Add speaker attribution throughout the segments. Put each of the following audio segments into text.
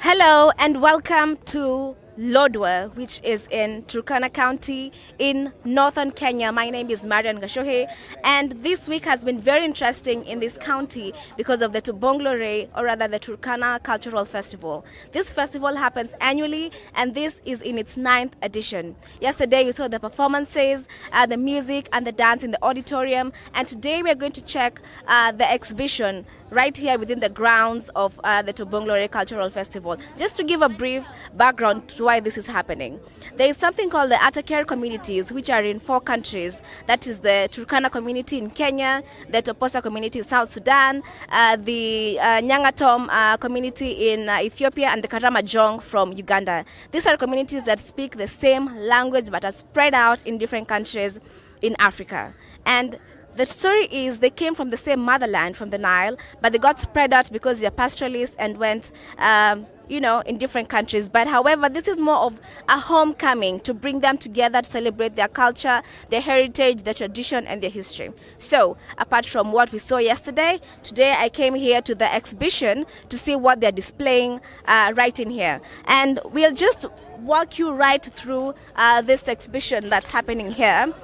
Speaker 1: Hello and welcome to Lodwar, which is in Turkana County in northern Kenya. My name is Marian Gashohe, and this week has been very interesting in this county because of the Tobong'u Lore, or rather the Turkana Cultural Festival. This festival happens annually, and this is in its 9th edition. Yesterday we saw the performances, the music and the dance in the auditorium, and today we are going to check the exhibition right here within the grounds of the Tobong'u Lore Cultural Festival. Just to give a brief background to why this is happening. There is something called the Atakere communities, which are in 4 countries. That is the Turkana community in Kenya, the Toposa community in South Sudan, the Nyangatom community in Ethiopia, and the Karamajong from Uganda. These are communities that speak the same language but are spread out in different countries in Africa. And the story is they came from the same motherland, from the Nile, but they got spread out because they're pastoralists and went, in different countries. But however, this is more of a homecoming to bring them together to celebrate their culture, their heritage, their tradition, and their history. So, apart from what we saw yesterday, today I came here to the exhibition to see what they're displaying right in here. And we'll just walk you right through this exhibition that's happening here.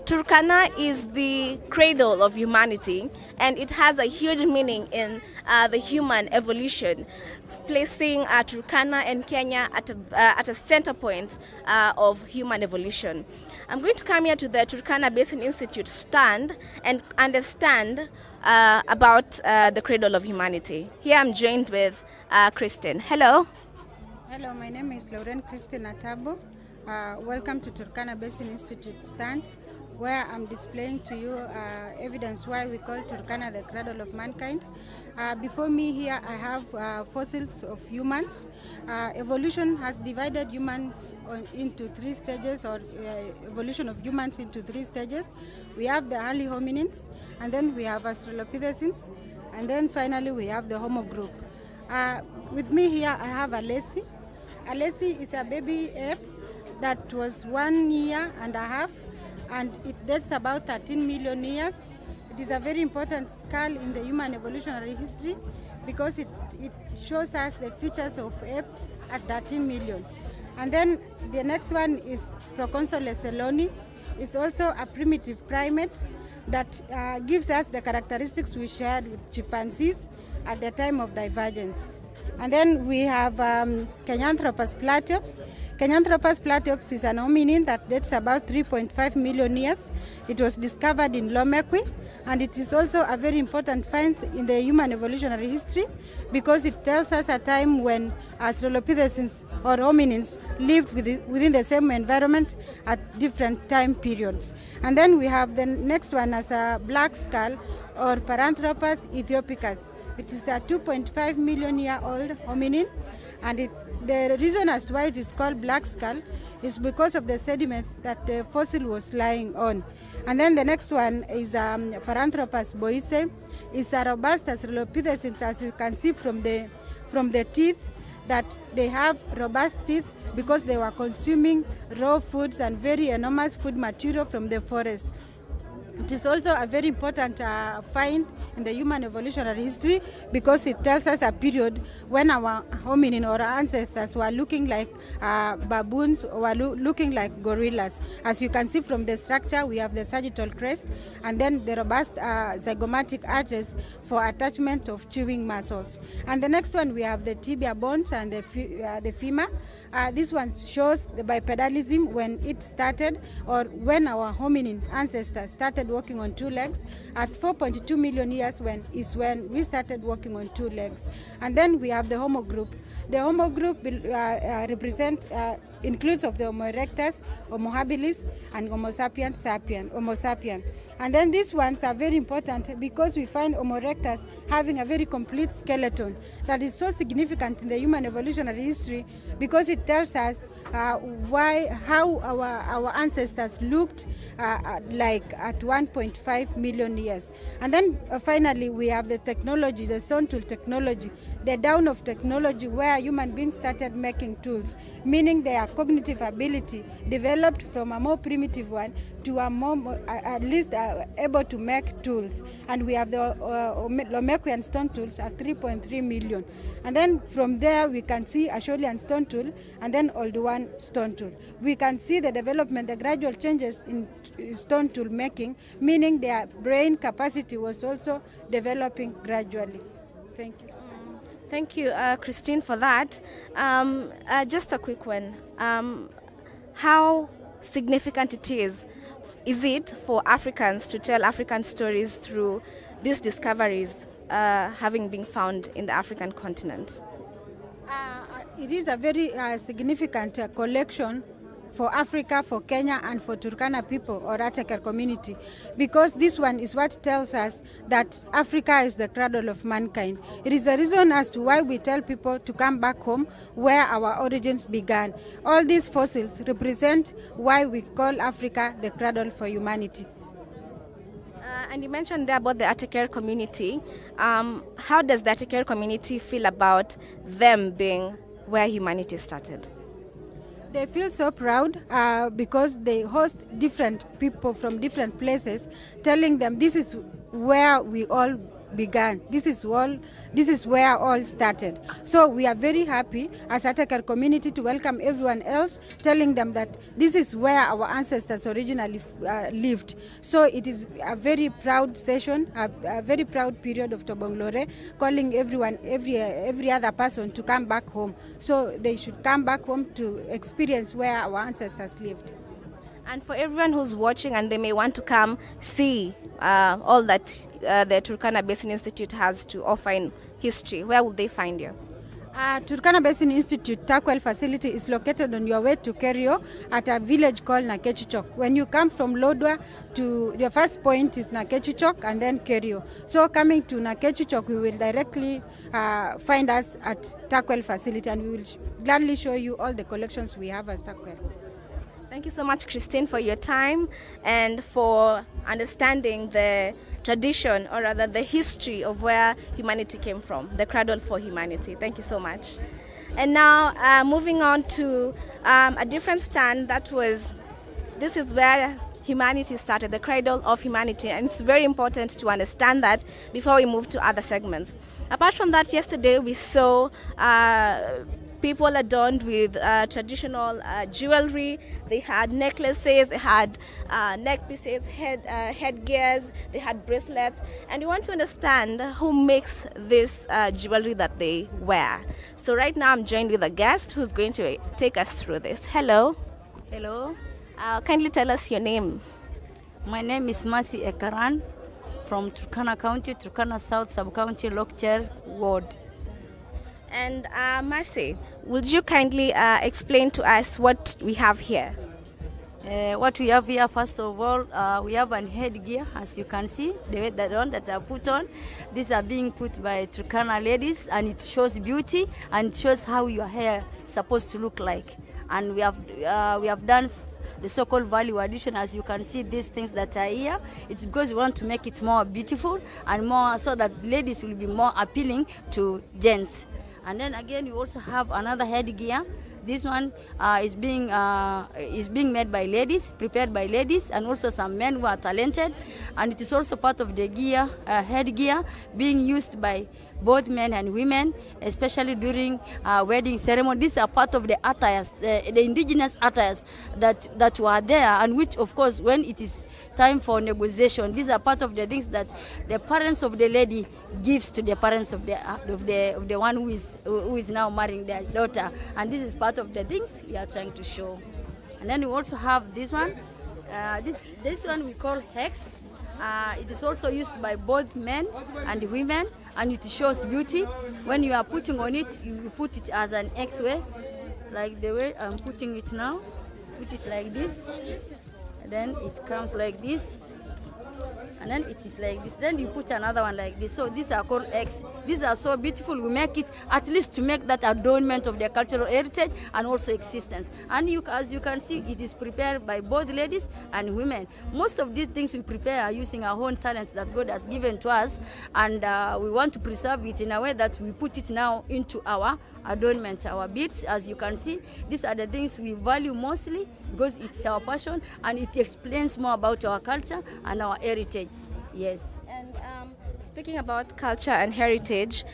Speaker 1: Turkana is the cradle of humanity, and it has a huge meaning in the human evolution, placing Turkana and Kenya at a center point of human evolution. I'm going to come here to the Turkana Basin Institute stand and understand about the cradle of humanity. Here I'm joined with Christine. Hello.
Speaker 2: Hello, my name is Lauren Christine Atabo. Welcome to Turkana Basin Institute stand, where I'm displaying to you evidence why we call Turkana the cradle of mankind. Before me here I have fossils of humans. Evolution has divided humans into 3 stages, or evolution of humans into 3 stages. We have the early hominins, and then we have Australopithecines, and then finally we have the Homo group. With me here I have a Alesi. Alesi is a baby ape that was 1 year and a half, and it dates about 13 million years. It is a very important skull in the human evolutionary history because it shows us the features of apes at 13 million. And then the next one is Proconsul Seloni. It's also a primitive primate that gives us the characteristics we shared with chimpanzees at the time of divergence. And then we have Kenyanthropus platypus. Kenyanthropus platypus is an hominin that dates about 3.5 million years. It was discovered in Lomekwi, and it is also a very important find in the human evolutionary history because it tells us a time when Australopithecines or hominins lived within the same environment at different time periods. And then we have the next one as a black skull, or Paranthropus ethiopicus. It is a 2.5 million year old hominin, and the reason as to why it is called black skull is because of the sediments that the fossil was lying on. And then the next one is Paranthropus boise. It's a robust Australopithecines, as you can see from the teeth, that they have robust teeth because they were consuming raw foods and very enormous food material from the forest. It is also a very important find in the human evolutionary history because it tells us a period when our hominin or our ancestors were looking like baboons or were looking like gorillas. As you can see from the structure, we have the sagittal crest and then the robust zygomatic arches for attachment of chewing muscles. And the next one, we have the tibia bones and the femur. This one shows the bipedalism when it started, or when our hominin ancestors started walking on 2 legs at 4.2 million years when we started walking on 2 legs. And then we have the Homo group. The Homo group includes of the Homo erectus, Homo habilis, and Homo sapiens Homo sapien. And then these ones are very important because we find Homo erectus having a very complete skeleton that is so significant in the human evolutionary history because it tells us how our ancestors looked like at 1.5 million years. And then finally we have the technology, the stone tool technology, the dawn of technology where human beings started making tools, meaning they are cognitive ability developed from a more primitive one to a more, at least able to make tools. And we have the Lomequian stone tools at 3.3 million. And then from there we can see Asholian stone tool and then Oldowan stone tool. We can see the development, the gradual changes in stone tool making, meaning their brain capacity was also developing gradually. Thank you.
Speaker 1: Thank you, Christine, for that. Just a quick one. How significant is it for Africans to tell African stories through these discoveries having been found in the African continent?
Speaker 2: It is a very significant collection for Africa, for Kenya, and for Turkana people or Atakar community, because this one is what tells us that Africa is the cradle of mankind. It is a reason as to why we tell people to come back home where our origins began. All these fossils represent why we call Africa the cradle for humanity.
Speaker 1: And you mentioned there about the Atakar community. How does the Atakar community feel about them being where humanity started?
Speaker 2: They feel so proud because they host different people from different places, telling them this is where we all began. This is where all started. So we are very happy as Atakar community to welcome everyone else, telling them that this is where our ancestors originally lived. So it is a very proud session, a very proud period of Tobong'u Lore, calling everyone, every other person to come back home. So they should come back home to experience where our ancestors lived.
Speaker 1: And for everyone who's watching and they may want to come see all that the Turkana Basin Institute has to offer in history, where will they find you?
Speaker 2: Turkana Basin Institute Takwel facility is located on your way to Kerio at a village called Nakechichok. When you come from Lodwa, to the first point is Nakechichok and then Kerio. So coming to Nakechichok, we will directly find us at Takwel facility, and we will gladly show you all the collections we have at Takwel.
Speaker 1: Thank you so much, Christine, for your time and for understanding the tradition, or rather the history of where humanity came from, the cradle for humanity. Thank you so much. And now moving on to a different stand, this is where humanity started, the cradle of humanity, and it's very important to understand that before we move to other segments. Apart from that, yesterday we saw people adorned with traditional jewelry. They had necklaces, they had neck pieces, headgears, they had bracelets, and we want to understand who makes this jewelry that they wear. So right now I'm joined with a guest who's going to take us through this. Hello.
Speaker 3: Hello.
Speaker 1: Kindly tell us your name.
Speaker 3: My name is Mercy Ekaran from Turkana County, Turkana South Sub-County, Lokcher Ward.
Speaker 1: And Mercy, would you kindly explain to us what we have here?
Speaker 3: What we have here, first of all, we have an headgear, as you can see, the one that are put on. These are being put by Turkana ladies, and it shows beauty and it shows how your hair is supposed to look like. And we have done the so-called value addition. As you can see, these things that are here, it's because we want to make it more beautiful and more so that ladies will be more appealing to gents. And then again, you also have another headgear. This one is being made by ladies, prepared by ladies, and also some men who are talented. And it is also part of the headgear being used by both men and women, especially during wedding ceremony. These are part of the attires, the indigenous attires that were there, and which, of course, when it is time for negotiation, these are part of the things that the parents of the lady gives to the parents of the one who is now marrying their daughter. And this is part of the things we are trying to show. And then we also have this one. This one we call hex. It is also used by both men and women, and it shows beauty. When you are putting on it, you put it as an X-way, like the way I'm putting it now. Put it like this, and then it comes like this, and then it is like this. Then you put another one like this. So these are called eggs. These are so beautiful. We make it at least to make that adornment of their cultural heritage and also existence. And as you can see, it is prepared by both ladies and women. Most of these things we prepare are using our own talents that God has given to us, and we want to preserve it in a way that we put it now into our adornment, our beads. As you can see, these are the things we value mostly because it's our passion and it explains more about our culture and our heritage. Yes.
Speaker 1: And speaking about culture and heritage,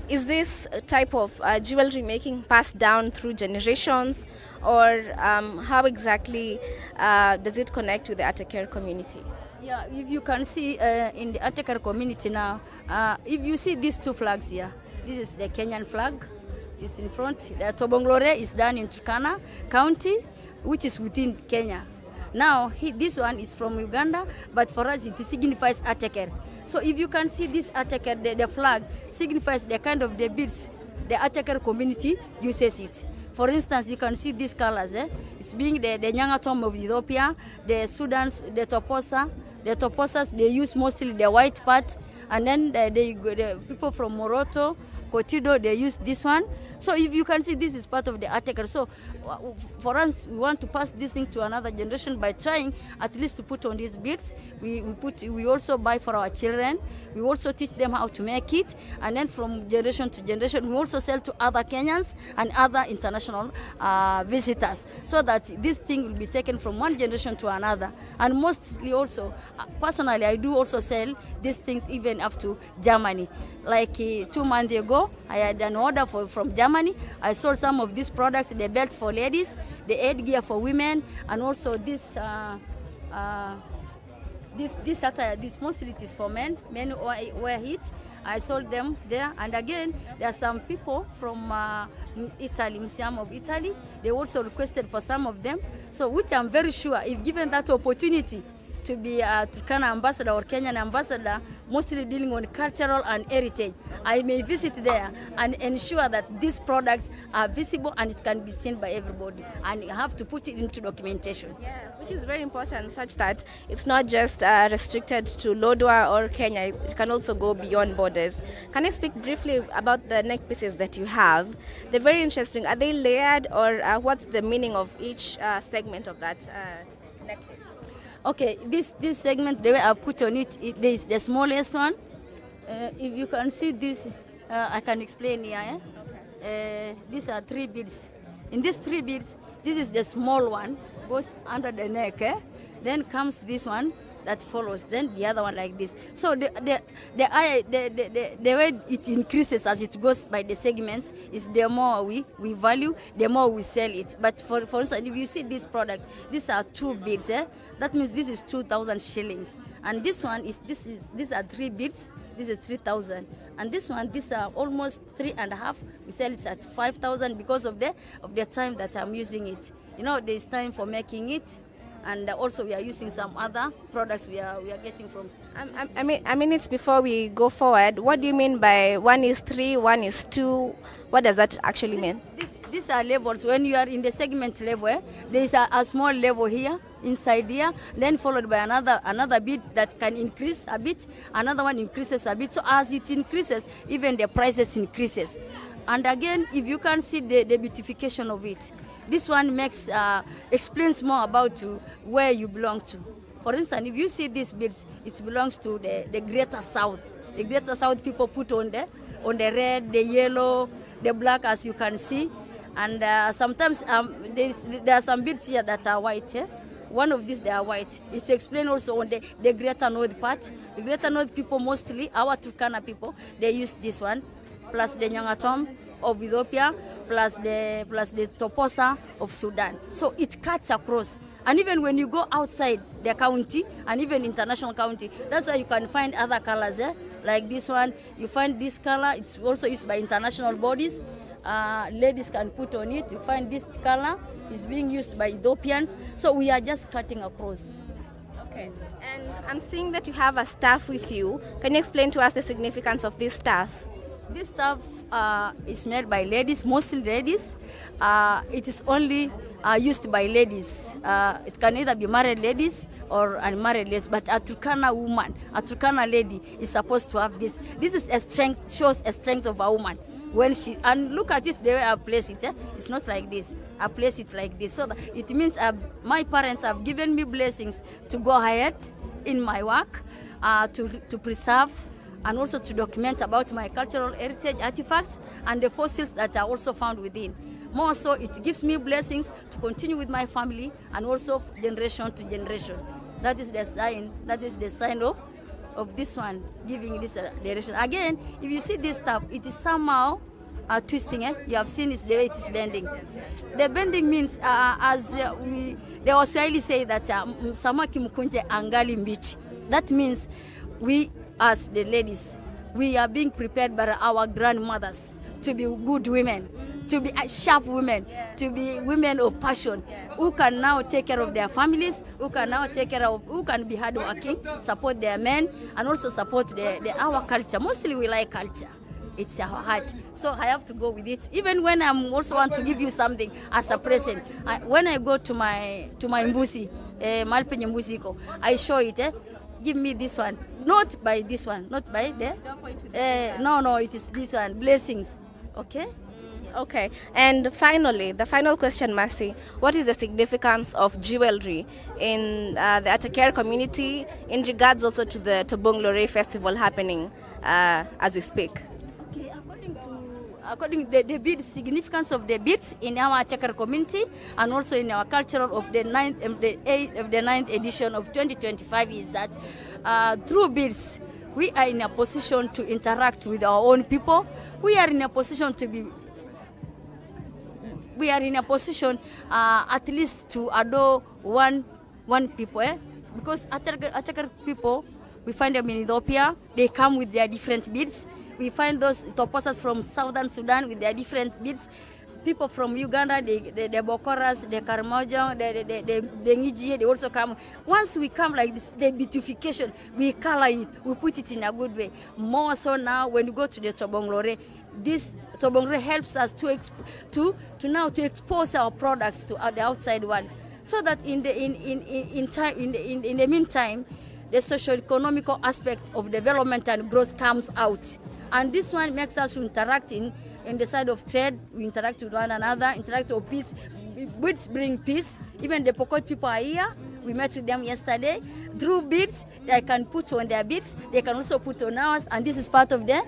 Speaker 1: is this type of jewelry making passed down through generations, or how exactly does it connect with the Atakere community?
Speaker 3: Yeah, if you can see in the Atakere community now, if you see these two flags here, this is the Kenyan flag, this in front. The Tobong'u Lore is done in Turkana County, which is within Kenya. Now, this one is from Uganda, but for us it signifies Atakere. So if you can see this Atakere, the flag signifies the kind of the beads the Atakere community uses it. For instance, you can see these colors. It's being the Nyangatom of Ethiopia, the Sudans, the Toposa. The Toposas, they use mostly the white part, and then the people from Moroto, Kotido, they use this one. So if you can see, this is part of the Atakere. So for us, we want to pass this thing to another generation by trying at least to put on these beads. We also buy for our children. We also teach them how to make it. And then from generation to generation, we also sell to other Kenyans and other international visitors, so that this thing will be taken from one generation to another. And mostly also, personally, I do also sell these things even up to Germany. Like 2 months ago, I had an order from Germany. I sold some of these products, the belts for ladies, the headgear for women, and also this attire. This mostly it is for men. Men wear it. I sold them there. And again, there are some people from Italy, Museum of Italy. They also requested for some of them. So which I'm very sure, if given that opportunity to be a Turkana ambassador or Kenyan ambassador, mostly dealing on cultural and heritage, I may visit there and ensure that these products are visible and it can be seen by everybody. And you have to put it into documentation.
Speaker 1: Yeah, which is very important, such that it's not just restricted to Lodwar or Kenya. It can also go beyond borders. Can I speak briefly about the neck pieces that you have? They're very interesting. Are they layered, or what's the meaning of each segment of that neck piece?
Speaker 3: Okay, this segment, the way I put on it, this is the smallest one. If you can see this, I can explain here. Okay. These are 3 beads. In these 3 beads, this is the small one, goes under the neck. Then comes this one that follows, then the other one like this. So the way it increases as it goes by the segments is the more we value, the more we sell it. But for instance, if you see this product, these are 2 beads. That means this is 2,000 shillings. And this one these are 3 beads. This is 3,000. And this one, these are almost 3.5. We sell it at 5,000 because of the time that I'm using it. You know, there's time for making it. And also we are using some other products we are getting from.
Speaker 1: I mean, it's before we go forward. What do you mean by 1 is 3, 1 is 2? What does that actually mean?
Speaker 3: These are levels. When you are in the segment level, there is a small level here, inside here, then followed by another bit that can increase a bit. Another one increases a bit. So as it increases, even the prices increases. And again, if you can see the beautification of it, this one explains more about where you belong to. For instance, if you see these beads, it belongs to the Greater South. The Greater South people put on the red, the yellow, the black, as you can see. And sometimes there are some beads here that are white. One of these, they are white. It's explained also on the Greater North part. The Greater North people, mostly our Turkana people, they use this one, plus the Nyangatom of Ethiopia, plus the Toposa of Sudan. So it cuts across. And even when you go outside the county, and even international county, that's why you can find other colors. Like this one, you find this color. It's also used by international bodies. Ladies can put on it. You find this color is being used by Ethiopians. So we are just cutting across.
Speaker 1: Okay. And I'm seeing that you have a staff with you. Can you explain to us the significance of this staff?
Speaker 3: This staff, is made by ladies, mostly ladies. It is only used by ladies. It can either be married ladies or unmarried ladies, but a Turkana woman, a Turkana lady is supposed to have this. This is a strength, shows a strength of a woman. When she, and look at it the way I place it, it's not like this. I place it like this. So that it means my parents have given me blessings to go ahead in my work, to preserve and also to document about my cultural heritage artifacts and the fossils that are also found within. More so, it gives me blessings to continue with my family and also generation to generation. That is the sign. That is the sign of this one, giving this direction. Again, if you see this stuff, it is somehow twisting. You have seen it's the way it is bending. The bending means, the Waswahili say that samaki mkunje angali mbichi. That means we, as the ladies, we are being prepared by our grandmothers to be good women, to be sharp women, to be women of passion, who can now take care of their families, who can now take care of, who can be hardworking, support their men, and also support our culture. Mostly we like culture. It's our heart. So I have to go with it. Even when I'm also want to give you something as a present. When I go to my mbusi, malpenye mbusiko, I show it. Give me this one. Not by this one. Not by the. No, it is this one. Blessings. Okay?
Speaker 1: Okay, and finally, the final question, Mercy. What is the significance of jewelry in the Atakere community in regards also to the Tobong'u Lore festival happening as we speak?
Speaker 3: Okay, according to the beads, significance of the beads in our Atakere community and also in our cultural of the 9th edition of 2025 is that through beads, we are in a position to interact with our own people. We are in a position to be at least to adore one people, because Atakere people, we find them in Ethiopia. They come with their different beads. We find those Toposas from southern Sudan with their different beads. People from Uganda, the Bokoras, the Karamoja, the Ngijie, they also come. Once we come like this, the beautification, we color it, we put it in a good way. More so now, when you go to the Tobong'u Lore, this Tobong'u Lore helps us to expose our products to the outside world, so that in the meantime, the socio-economical aspect of development and growth comes out, and this one makes us interact in the side of trade. We interact with one another, interact with peace. Beads bring peace. Even the Pokot people are here. We met with them yesterday. Through beads, they can put on their beads. They can also put on ours, and this is part of their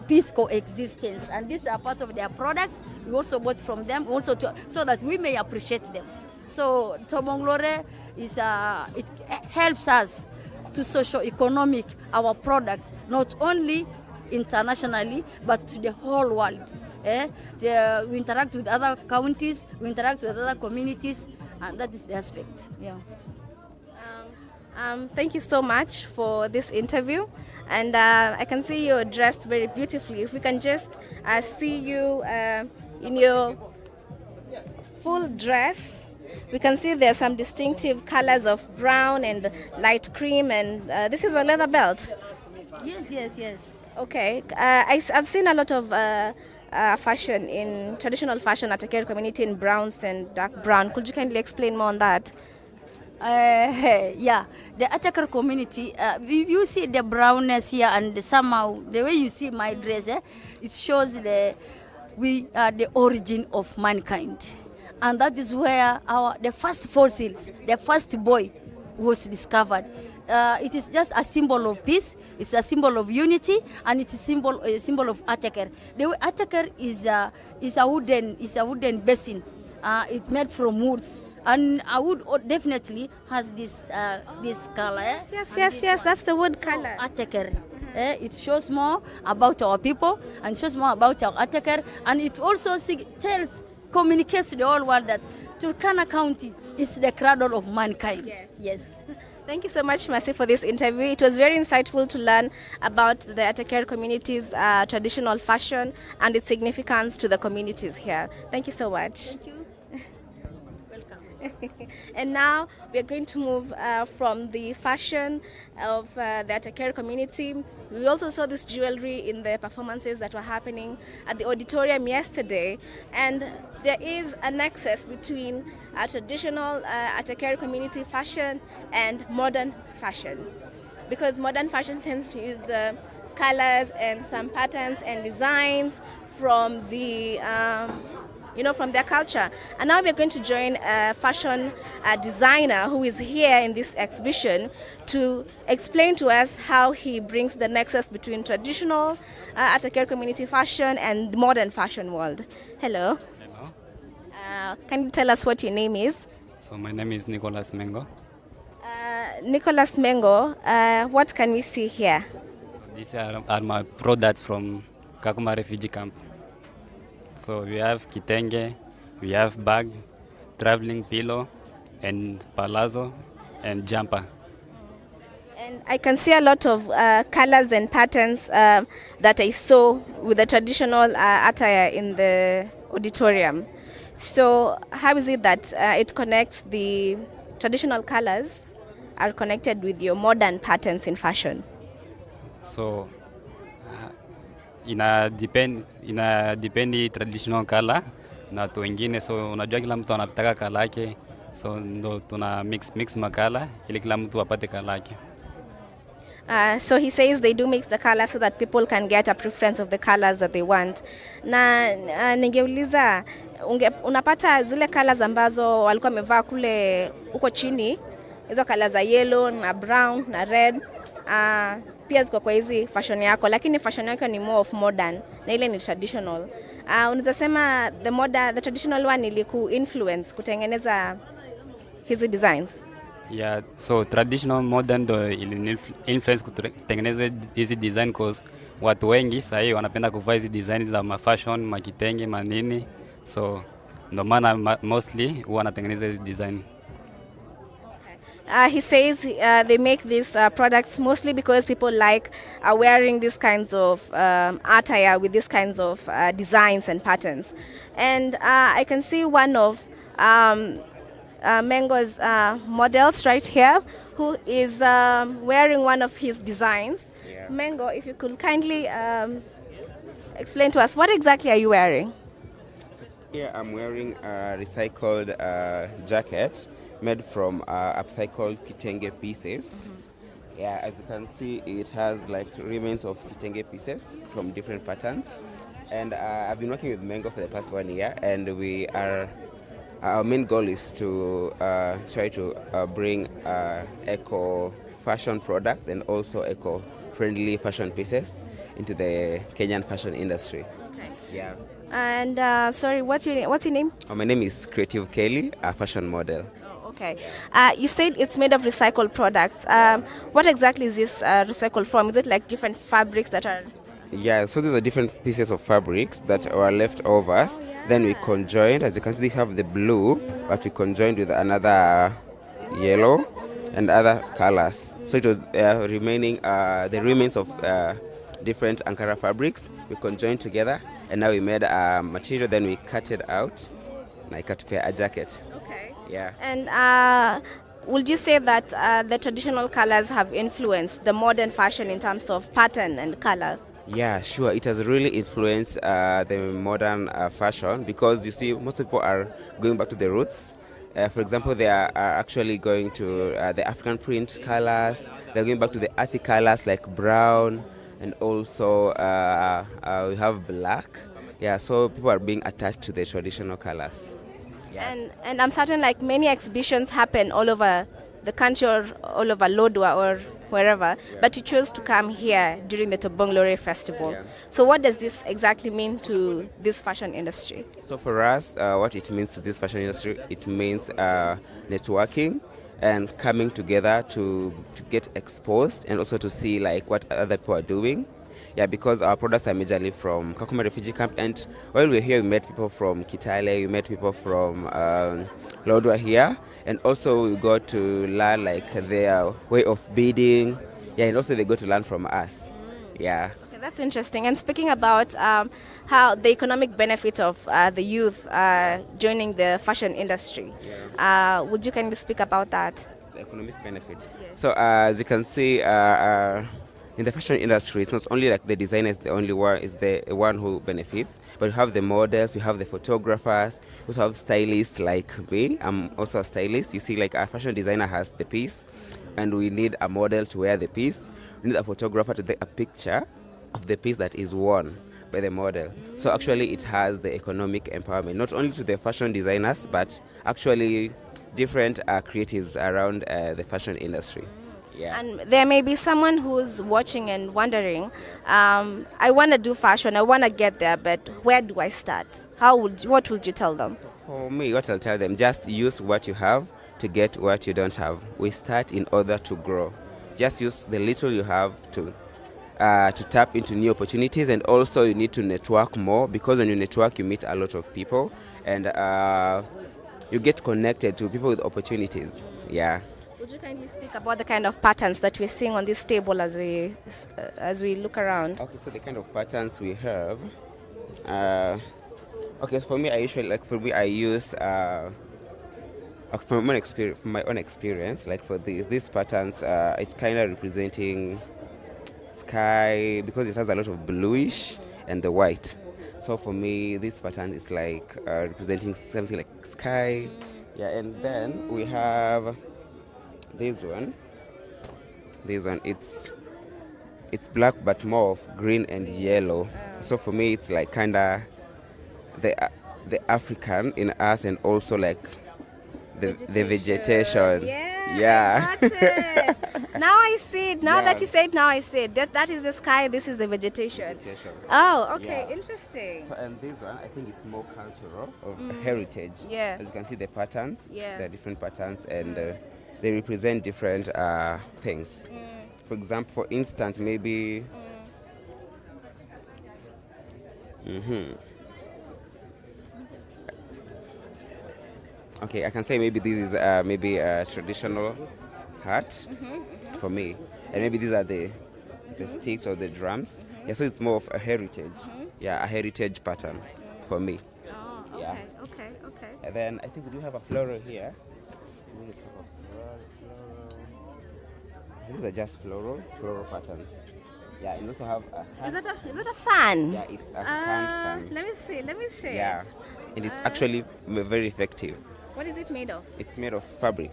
Speaker 3: peace coexistence. And these are part of their products. We also bought from them, also so that we may appreciate them. So Tobong'u Lore it helps us to socio-economic our products, not only internationally, but to the whole world. We interact with other counties, we interact with other communities, and that is the aspect. Yeah.
Speaker 1: Thank you so much for this interview, and I can see you're dressed very beautifully. If we can just see you in your full dress, we can see there are some distinctive colors of brown and light cream, and this is a leather belt.
Speaker 3: Yes.
Speaker 1: Okay, I've seen a lot of fashion in traditional fashion at Atakere community in browns and dark brown. Could you kindly explain more on that?
Speaker 3: Yeah, the Atakere community, you see the brownness here, and somehow the way you see my dress, it shows we are the origin of mankind, and that is where the first fossils, the first boy was discovered. It is just a symbol of peace. It's a symbol of unity, and it's a symbol of Atakere. The way Atakere is a wooden basin. It made from woods, and a wood definitely has this color.
Speaker 1: Yes. That's the wood color.
Speaker 3: Atakere. It shows more about our people and shows more about our Atakere, and it also communicates to the whole world that Turkana County is the cradle of mankind. Yes.
Speaker 1: Thank you so much, Mercy, for this interview. It was very insightful to learn about the Atakere community's traditional fashion and its significance to the communities here. Thank you so much.
Speaker 3: Thank you. Welcome.
Speaker 1: And now we're going to move from the fashion of the Atakere community We also saw this jewelry in the performances that were happening at the auditorium yesterday, and there is a nexus between traditional Atakeri community fashion and modern fashion, because modern fashion tends to use the colors and some patterns and designs from the from their culture. And now we're going to join a fashion designer who is here in this exhibition to explain to us how he brings the nexus between traditional Atakeri community fashion and modern fashion world. Hello.
Speaker 4: Hello.
Speaker 1: Can you tell us what your name is?
Speaker 4: So my name is Nicholas Mengo.
Speaker 1: Nicholas Mengo, what can we see here?
Speaker 4: So these are my products from Kakuma refugee camp. So we have kitenge, we have bag, traveling pillow, and palazzo, and jumper.
Speaker 1: And I can see a lot of colors and patterns that I saw with the traditional attire in the auditorium. So how is it that it connects the traditional colors are connected with your modern patterns in fashion?
Speaker 4: So dependi traditional color na watu wengine, so unajua kila mtu anataka color yake, so ndo tuna mix makala ili kila mtu apate color yake.
Speaker 1: So he says they do mix the colors so that people can get a preference of the colors that they want. Na ningeuliza unapata zile colors ambazo walikuwa wamevaa kule huko chini, hizo colors za yellow na brown na red, pia ziko kwa hizi fashion yako, lakini fashion yako ni more of modern na ile ni traditional. Unaweza sema the traditional one iliku influence kutengeneza hizi designs?
Speaker 4: Yeah, so traditional modern do influence kutengeneza hizi design cause watu wengi sasa wanapenda kuvaa hizi designs za fashion, makitenge, manini. So ndo maana mostly wanatengeneza hizi design.
Speaker 1: He says they make these products mostly because people like wearing these kinds of attire with these kinds of designs and patterns. And I can see one of Mengo's models right here, who is wearing one of his designs. Yeah. Mengo, if you could kindly explain to us, what exactly are you wearing?
Speaker 5: So here I'm wearing a recycled jacket made from upcycled kitenge pieces. Mm-hmm. Yeah, as you can see, it has like remains of kitenge pieces from different patterns. And I've been working with Mengo for the past 1 year, and our main goal is to try to bring eco fashion products and also eco-friendly fashion pieces into the Kenyan fashion industry.
Speaker 1: Okay.
Speaker 5: Yeah.
Speaker 1: And sorry, what's your name?
Speaker 5: My name is Creative Kelly, a fashion model.
Speaker 1: Okay. You said it's made of recycled products. What exactly is this recycled from? Is it like different fabrics that are...
Speaker 5: Yeah, so these are different pieces of fabrics that were left overs. Oh, yeah. Then we conjoined, as you can see, we have the blue, but we conjoined with another yellow and other colors. So it was remaining the remains of different Ankara fabrics. We conjoined together, and now we made a material. Then we cut it out, and I cut a jacket.
Speaker 1: Okay.
Speaker 5: Yeah.
Speaker 1: And would you say that the traditional colors have influenced the modern fashion in terms of pattern and color?
Speaker 5: Yeah, sure. It has really influenced the modern fashion, because you see most people are going back to the roots. For example, they are actually going to the African print colors. They're going back to the earthy colors like brown, and also we have black. Yeah, so people are being attached to the traditional colors. Yeah.
Speaker 1: And I'm certain like many exhibitions happen all over the country or all over Lodwar or wherever, yeah. But you chose to come here during the Tobong'u Lore festival. Yeah. So what does this exactly mean to this fashion industry?
Speaker 5: So for us, what it means to this fashion industry, it means networking and coming together to get exposed and also to see like what other people are doing. Yeah, because our products are majorly from Kakuma refugee camp, and while we're here, we met people from Kitale, we met people from Lodwar here, and also we got to learn like their way of bidding. Yeah, and also they got to learn from us. Yeah.
Speaker 1: Okay, that's interesting. And speaking about how the economic benefit of the youth joining the fashion industry, yeah. Would you kindly speak about that?
Speaker 5: The economic benefit. Yes. So as you can see, in the fashion industry, it's not only like the designer is the one who benefits, but you have the models, you have the photographers, you also have stylists like me. I'm also a stylist. You see, like a fashion designer has the piece, and we need a model to wear the piece. We need a photographer to take a picture of the piece that is worn by the model. So actually it has the economic empowerment, not only to the fashion designers, but actually different creatives around the fashion industry. Yeah.
Speaker 1: And there may be someone who's watching and wondering, I want to do fashion, I want to get there, but where do I start? What would you tell them?
Speaker 5: For me, what I'll tell them, just use what you have to get what you don't have. We start in order to grow. Just use the little you have to tap into new opportunities, and also you need to network more, because when you network you meet a lot of people, and you get connected to people with opportunities. Yeah.
Speaker 1: Would you kindly speak about the kind of patterns that we're seeing on this table as we look around?
Speaker 5: Okay, so the kind of patterns we have. Okay, for me, I use from my own experience, like for these patterns, it's kind of representing sky, because it has a lot of bluish and the white. So for me, this pattern is like representing something like sky. Yeah, and then we have this one. It's black but more of green and yellow. So for me, it's like kinda the African in us, and also like the vegetation.
Speaker 1: Yeah. I got it. Now I see it. Now that you say it, now I see it. That is the sky. This is the vegetation. Oh, okay, interesting.
Speaker 5: So, and this one, I think it's more cultural, of heritage.
Speaker 1: Yeah.
Speaker 5: As you can see, the patterns.
Speaker 1: Yeah.
Speaker 5: There are different patterns, and they represent different things. For example, for instance, maybe. Okay, I can say maybe this is maybe a traditional hat for me, and maybe these are the sticks or the drums. Yeah, so it's more of a heritage. Yeah, a heritage pattern for me.
Speaker 1: Oh, okay,
Speaker 5: Yeah.
Speaker 1: okay.
Speaker 5: And then I think we do have a floral here. These are just floral patterns. Yeah, and also have a hand.
Speaker 1: Is that a fan?
Speaker 5: Yeah, it's a hand fan.
Speaker 1: Let me see.
Speaker 5: Yeah, and it's actually very effective.
Speaker 1: What is it made of?
Speaker 5: It's made of fabric,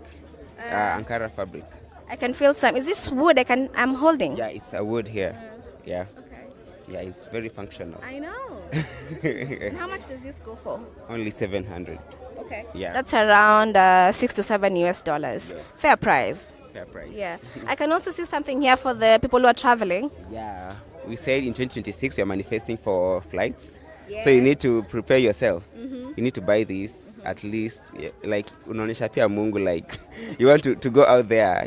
Speaker 5: Ankara fabric.
Speaker 1: I can feel some. Is this wood I'm holding?
Speaker 5: Yeah, it's a wood here. Yeah.
Speaker 1: Okay.
Speaker 5: Yeah, it's very functional.
Speaker 1: I know. And how much does this go for?
Speaker 5: Only 700.
Speaker 1: Okay.
Speaker 5: Yeah.
Speaker 1: That's around $6 to $7 US.
Speaker 5: Yes.
Speaker 1: Fair price.
Speaker 5: Fair price.
Speaker 1: Yeah. I can also see something here for the people who are traveling.
Speaker 5: Yeah. We said in 2026 you're manifesting for flights.
Speaker 1: Yeah.
Speaker 5: So you need to prepare yourself. You need to buy these at least, like unaonyesha pia Mungu, like you want to go out there,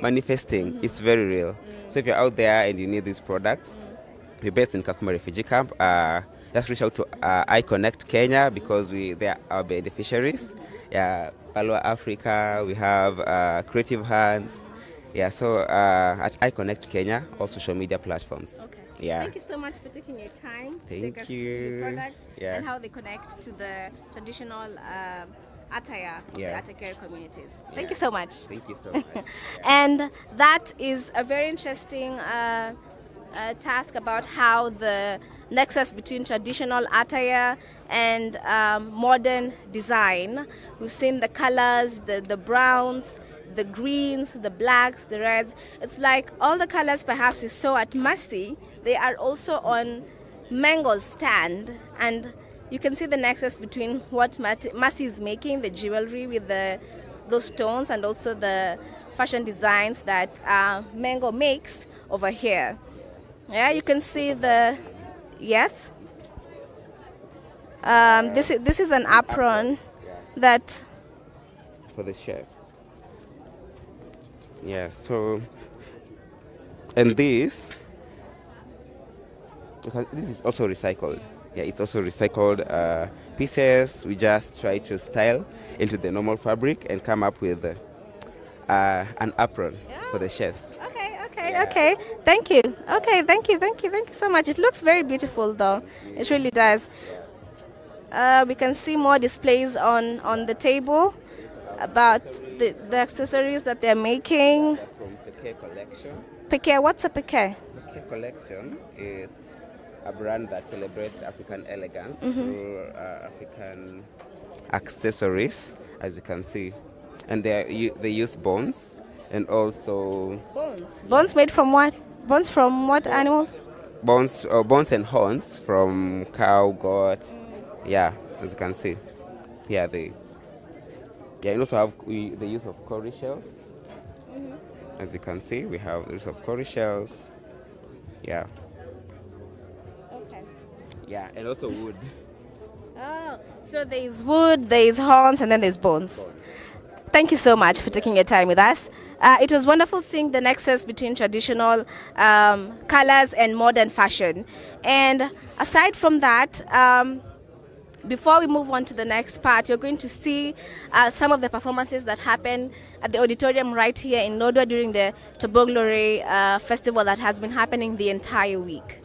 Speaker 5: manifesting. It's very real. So if you're out there and you need these products, we're based in Kakuma refugee camp. Just reach out to iConnect Kenya, because they are our beneficiaries. Yeah, Palwa Africa, we have Creative Hands. Yeah, so at iConnect Kenya, all social media platforms.
Speaker 1: Okay.
Speaker 5: Yeah.
Speaker 1: Thank you so much for taking your time to take us
Speaker 5: Thank
Speaker 1: through the products
Speaker 5: Yeah.
Speaker 1: and how they connect to the traditional attire of the
Speaker 5: Yeah.
Speaker 1: Atakere communities.
Speaker 5: Yeah.
Speaker 1: Thank you so much.
Speaker 5: Thank you so much.
Speaker 1: And that is a very interesting task about how the nexus between traditional attire and modern design. We've seen the colors, the browns, the greens, the blacks, the reds. It's like all the colors perhaps you saw at Masi, they are also on Mango's stand, and you can see the nexus between what Masi is making, the jewelry with those stones, and also the fashion designs that Mango makes over here. Yeah, you can see yes. This is an apron that
Speaker 5: For the chefs. Yeah, so, and this is also recycled. Yeah, it's also recycled pieces. We just try to style into the normal fabric and come up with an apron for the chefs.
Speaker 1: Okay. Thank you. Okay, thank you so much. It looks very beautiful, though. It really does. We can see more displays on the table about the accessories that they're making.
Speaker 5: From Peke collection.
Speaker 1: Peke, what's a Peke?
Speaker 5: Jacket Collection is a brand that celebrates African elegance through African accessories, as you can see. And they use bones and also...
Speaker 1: Bones? Bones made from what? Bones from what animals?
Speaker 5: Bones and horns from cow, goat. Yeah, as you can see. Yeah, you also have the use of cowrie shells. As you can see, we have the use of cowrie shells. Yeah.
Speaker 1: Okay.
Speaker 5: Yeah, and also wood.
Speaker 1: Oh, so there's wood, there's horns, and then there's bones. Thank you so much for taking your time with us. It was wonderful seeing the nexus between traditional colors and modern fashion. And aside from that, before we move on to the next part, you're going to see some of the performances that happen at the auditorium right here in Lodwar during the Tobong'u Lore festival that has been happening the entire week.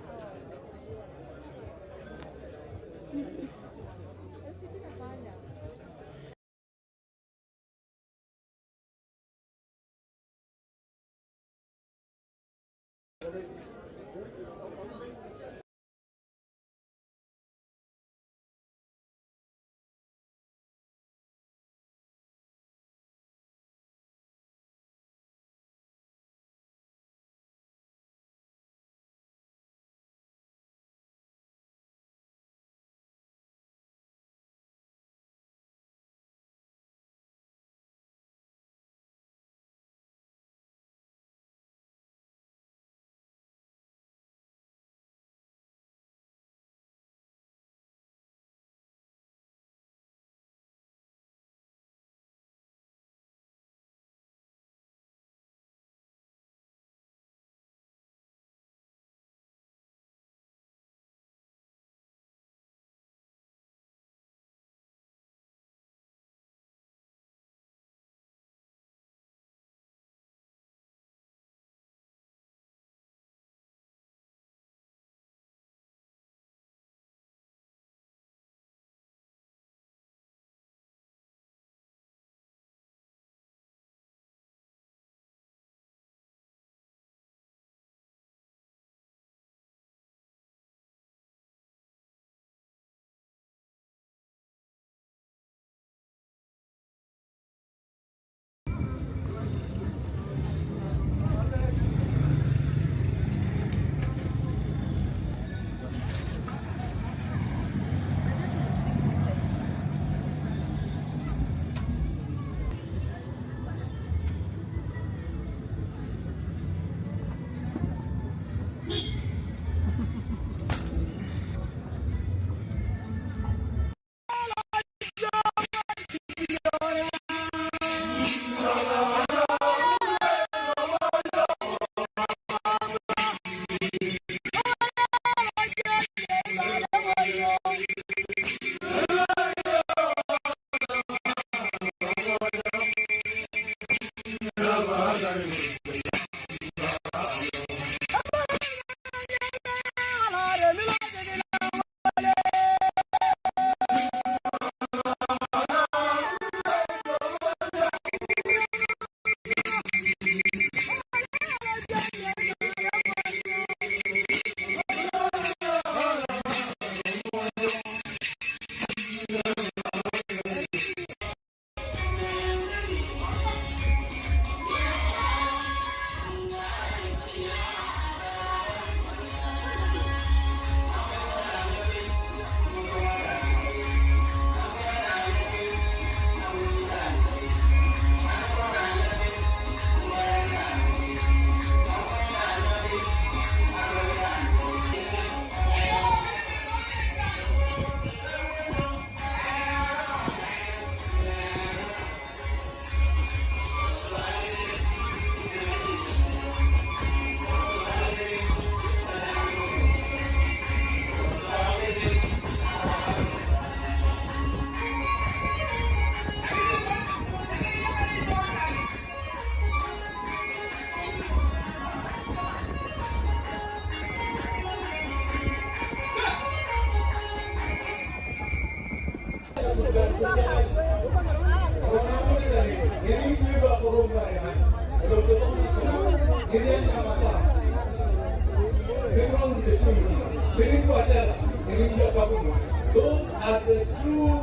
Speaker 6: Those are the true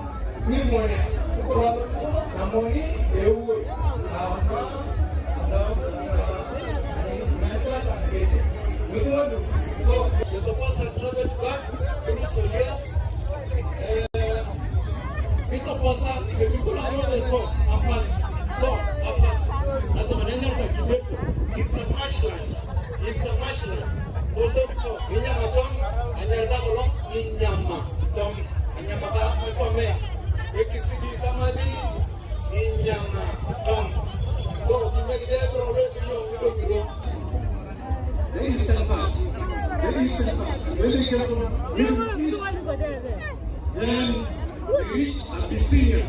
Speaker 6: pneumonia. Pneumonia, they would. So you're supposed to travel back through Solia. It's supposed to the people are not the top, it's a marshland. It's a marshland. Inyama tom, anyarda kolom, inyama tom, anyama ba tomea. Ekisigi tamadi, inyama tom. So you make that already. We don't go. Very simple. Very simple. Very careful. Then they reach Abyssinia,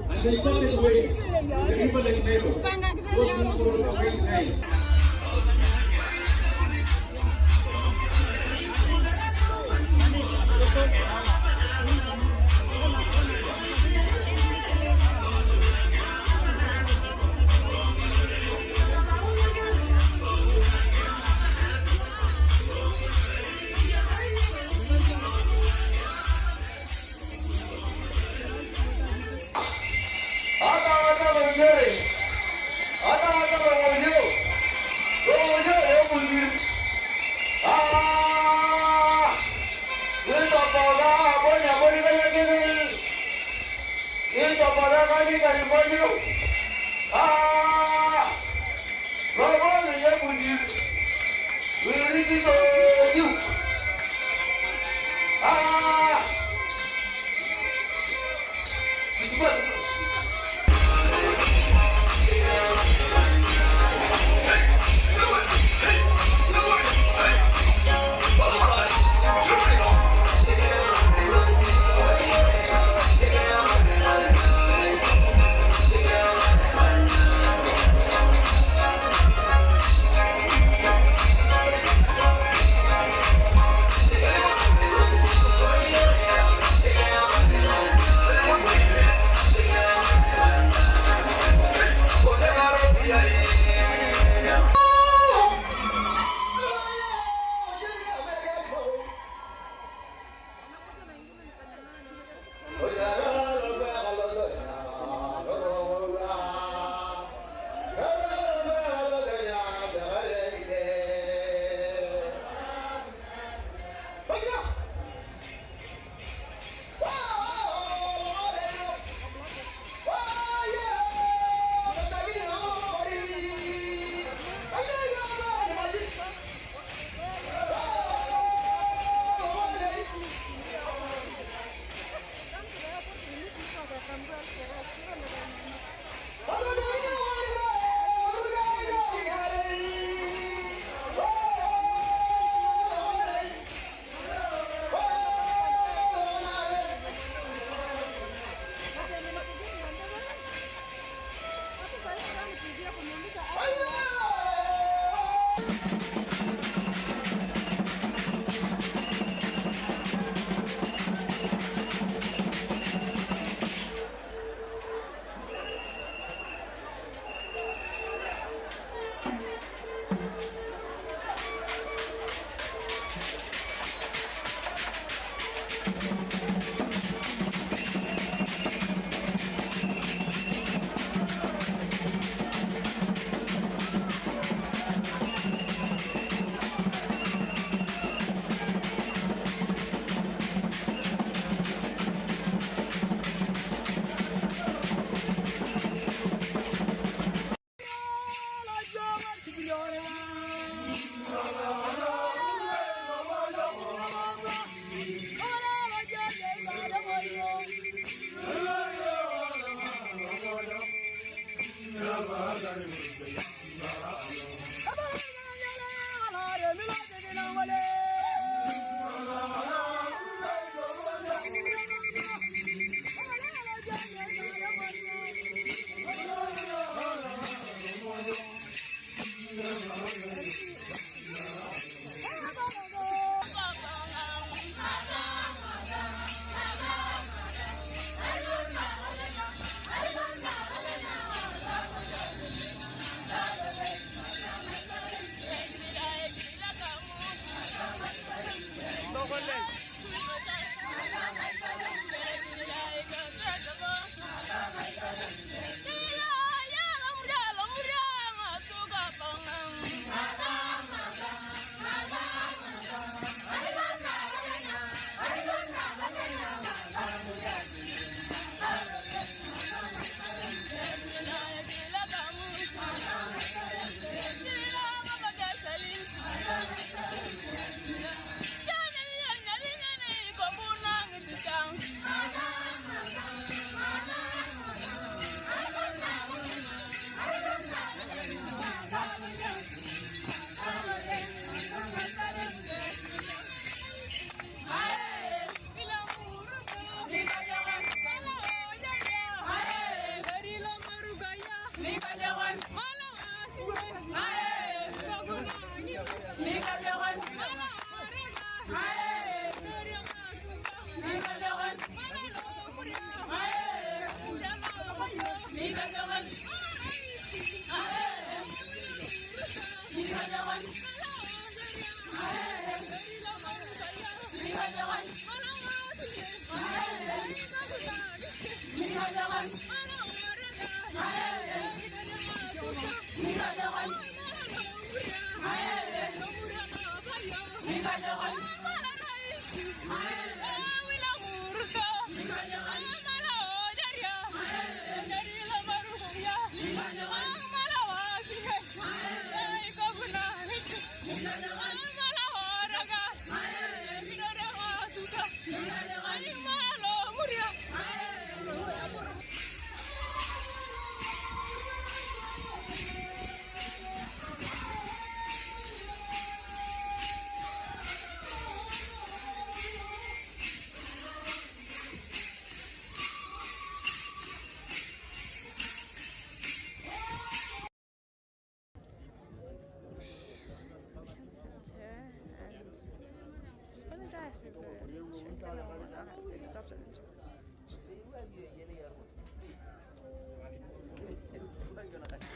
Speaker 6: and they parted ways. The river Lake Nero. Those who follow the way Nile.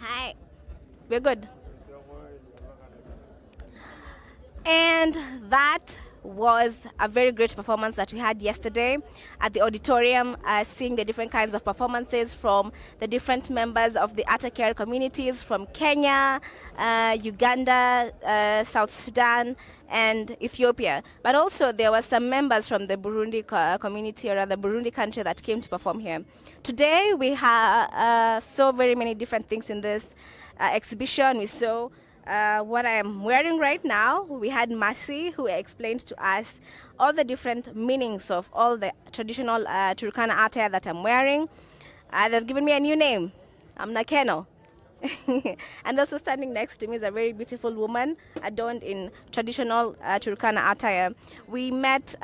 Speaker 1: Hi. We're good. And that was a very great performance that we had yesterday at the auditorium, seeing the different kinds of performances from the different members of the Atakere communities from Kenya, Uganda, South Sudan, and Ethiopia. But also there were some members from the Burundi community, or rather Burundi country, that came to perform here. Today we have so very many different things in this exhibition. We saw what I am wearing right now. We had Masi, who explained to us all the different meanings of all the traditional Turkana attire that I'm wearing. They've given me a new name. I'm Nakeno. And also standing next to me is a very beautiful woman adorned in traditional Turkana attire. We met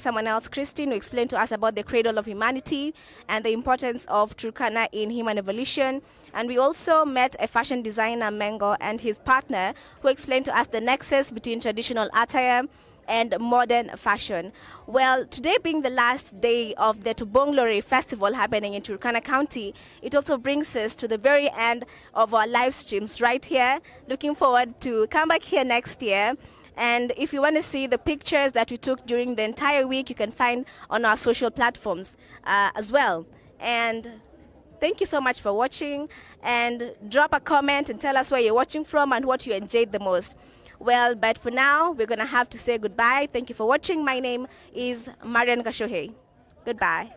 Speaker 1: someone else, Christine, who explained to us about the cradle of humanity and the importance of Turkana in human evolution. And we also met a fashion designer, Mengo, and his partner, who explained to us the nexus between traditional attire and modern fashion. Well, today being the last day of the Tobong'u Lore festival happening in Turkana County, it also brings us to the very end of our live streams right here. Looking forward to come back here next year. And if you want to see the pictures that we took during the entire week, you can find on our social platforms as well. And thank you so much for watching, and drop a comment and tell us where you're watching from and what you enjoyed the most. Well, but for now, we're going to have to say goodbye. Thank you for watching. My name is Marian Gashohe. Goodbye.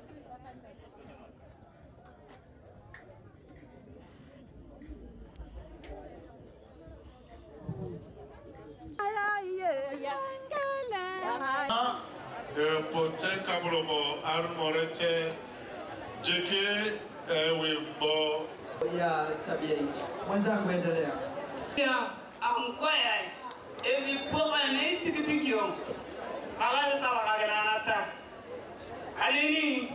Speaker 6: Evi poka ne tikitiki ala talaganata alini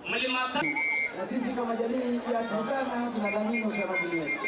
Speaker 6: mlimata.
Speaker 7: Na sisi kama jamii ya Turkana tunadhamini utamaduni wetu.